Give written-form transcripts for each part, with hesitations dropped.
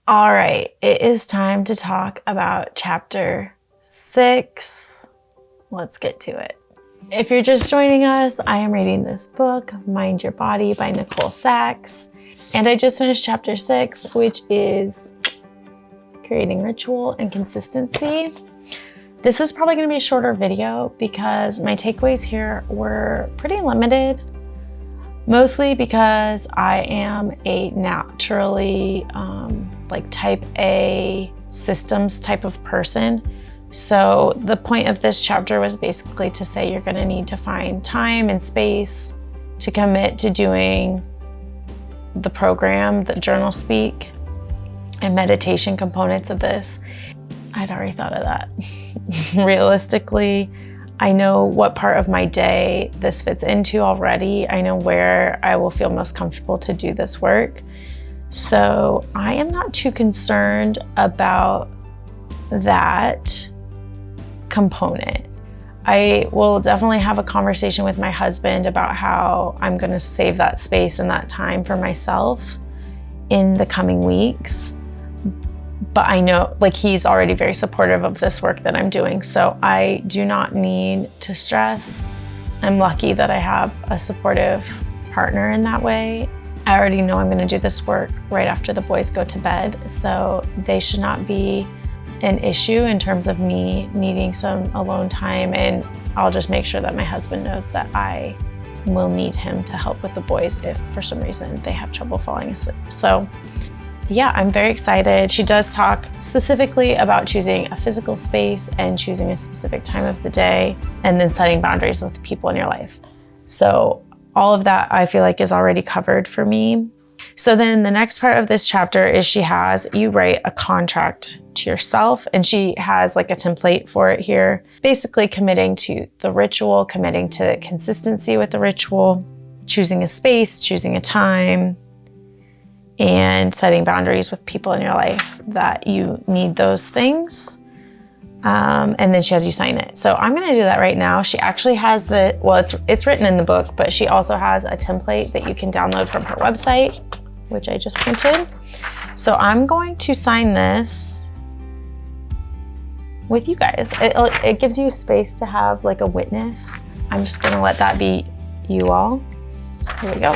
All right, it is time to talk about chapter 6. Let's get to it. If you're just joining us, I am reading this book, Mind Your Body by Nicole Sachs. And I just finished chapter 6, which is creating ritual and consistency. This is probably going to be a shorter video because my takeaways here were pretty limited, mostly because I am a naturally type A systems type of person. So the point of this chapter was basically to say you're going to need to find time and space to commit to doing the program, the journal speak, and meditation components of this. I'd already thought of that. Realistically, I know what part of my day this fits into already. I know where I will feel most comfortable to do this work. So I am not too concerned about that component. I will definitely have a conversation with my husband about how I'm going to save that space and that time for myself in the coming weeks. But I know, he's already very supportive of this work that I'm doing, so I do not need to stress. I'm lucky that I have a supportive partner in that way. I already know I'm going to do this work right after the boys go to bed, so they should not be an issue in terms of me needing some alone time, and I'll just make sure that my husband knows that I will need him to help with the boys if for some reason they have trouble falling asleep. So yeah, I'm very excited. She does talk specifically about choosing a physical space and choosing a specific time of the day, and then setting boundaries with people in your life. So all of that I feel like is already covered for me. So then the next part of this chapter is she has you write a contract to yourself, and she has a template for it here, basically committing to the ritual, committing to consistency with the ritual, choosing a space, choosing a time, and setting boundaries with people in your life that you need those things. And then she has you sign it. So I'm gonna do that right now. She actually has it's written in the book, but she also has a template that you can download from her website, which I just printed. So I'm going to sign this with you guys. It gives you space to have a witness. I'm just gonna let that be you all. Here we go.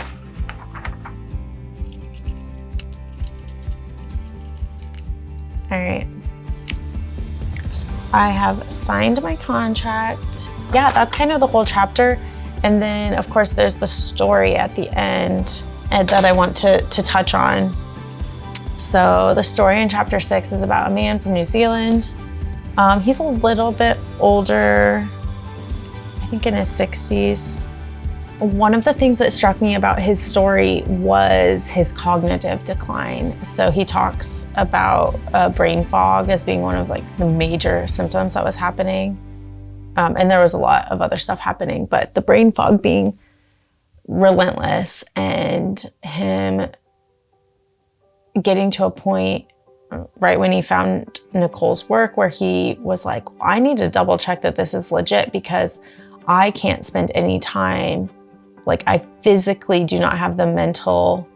All right. I have signed my contract. Yeah, that's kind of the whole chapter. And then of course there's the story at the end that I want to touch on. So the story in chapter 6 is about a man from New Zealand. He's a little bit older, I think in his 60s. One of the things that struck me about his story was his cognitive decline. So he talks about brain fog as being one of the major symptoms that was happening. And there was a lot of other stuff happening, but the brain fog being relentless, and him getting to a point right when he found Nicole's work where he was like, I need to double check that this is legit, because I can't spend any time. I physically do not have the mental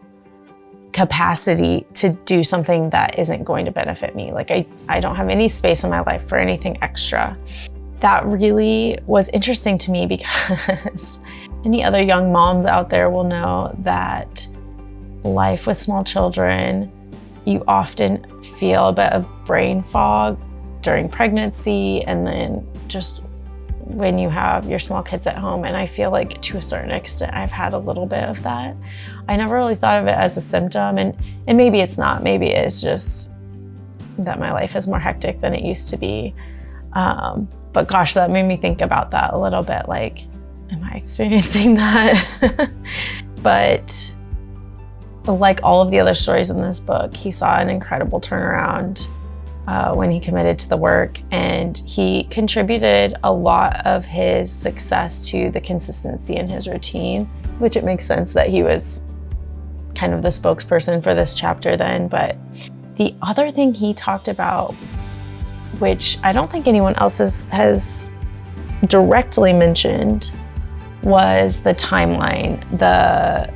capacity to do something that isn't going to benefit me. I don't have any space in my life for anything extra. That really was interesting to me, because any other young moms out there will know that life with small children, you often feel a bit of brain fog during pregnancy, and then just when you have your small kids at home. And I feel to a certain extent, I've had a little bit of that. I never really thought of it as a symptom, and maybe it's not. Maybe it's just that my life is more hectic than it used to be. But gosh, that made me think about that a little bit. Am I experiencing that? But like all of the other stories in this book, he saw an incredible turnaround when he committed to the work, and he contributed a lot of his success to the consistency in his routine, which it makes sense that he was kind of the spokesperson for this chapter then. But the other thing he talked about, which I don't think anyone else has directly mentioned, was the timeline, the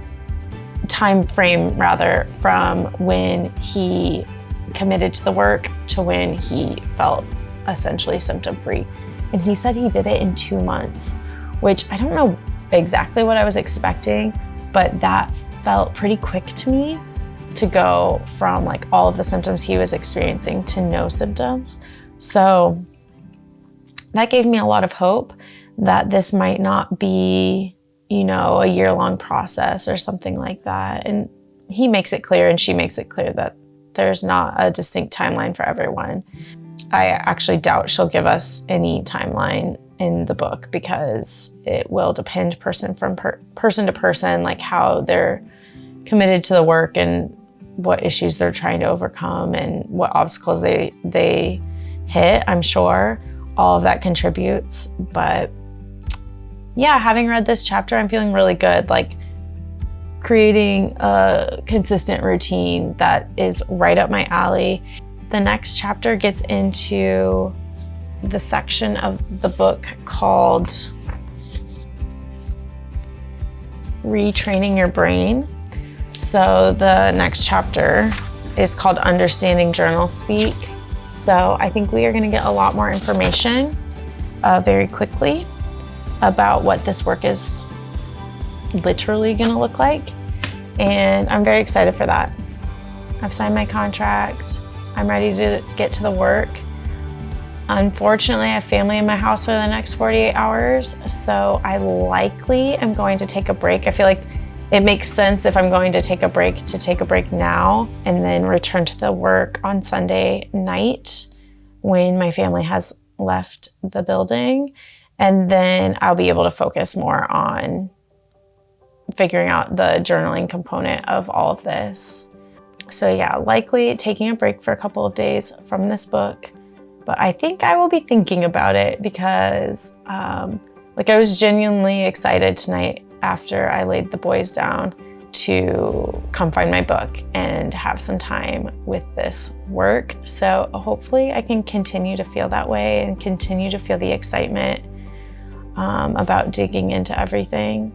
time frame rather, from when he committed to the work to when he felt essentially symptom-free. And he said he did it in 2 months, which I don't know exactly what I was expecting, but that felt pretty quick to me to go from like all of the symptoms he was experiencing to no symptoms. So that gave me a lot of hope that this might not be, you know, a year-long process or something like that. And he makes it clear and she makes it clear that there's not a distinct timeline for everyone. I actually doubt she'll give us any timeline in the book because it will depend person to person, like how they're committed to the work and what issues they're trying to overcome and what obstacles they hit. I'm sure all of that contributes, but yeah, having read this chapter, I'm feeling really good, like creating a consistent routine that is right up my alley. The next chapter gets into the section of the book called Retraining Your Brain. So the next chapter is called Understanding Journal Speak. So I think we are going to get a lot more information very quickly about what this work is literally going to look like. And I'm very excited for that. I've signed my contract. I'm ready to get to the work. Unfortunately, I have family in my house for the next 48 hours, so I likely am going to take a break. I feel like it makes sense if I'm going to take a break now and then return to the work on Sunday night when my family has left the building. And then I'll be able to focus more on figuring out the journaling component of all of this. So yeah, likely taking a break for a couple of days from this book, but I think I will be thinking about it because I was genuinely excited tonight after I laid the boys down to come find my book and have some time with this work. So hopefully I can continue to feel that way and continue to feel the excitement about digging into everything.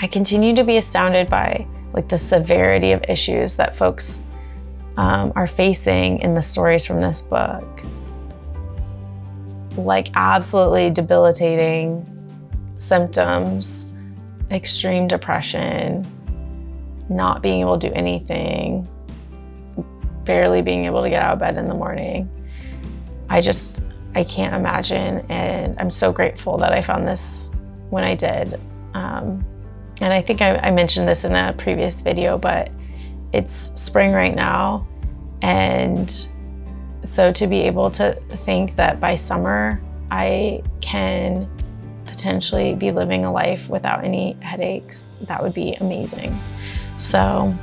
I continue to be astounded by like the severity of issues that folks are facing in the stories from this book. Like absolutely debilitating symptoms, extreme depression, not being able to do anything, barely being able to get out of bed in the morning. I can't imagine, and I'm so grateful that I found this when I did. And I think I mentioned this in a previous video, but it's spring right now. And so to be able to think that by summer, I can potentially be living a life without any headaches, that would be amazing. So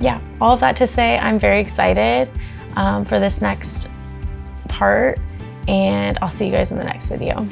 yeah, all of that to say, I'm very excited for this next part, and I'll see you guys in the next video.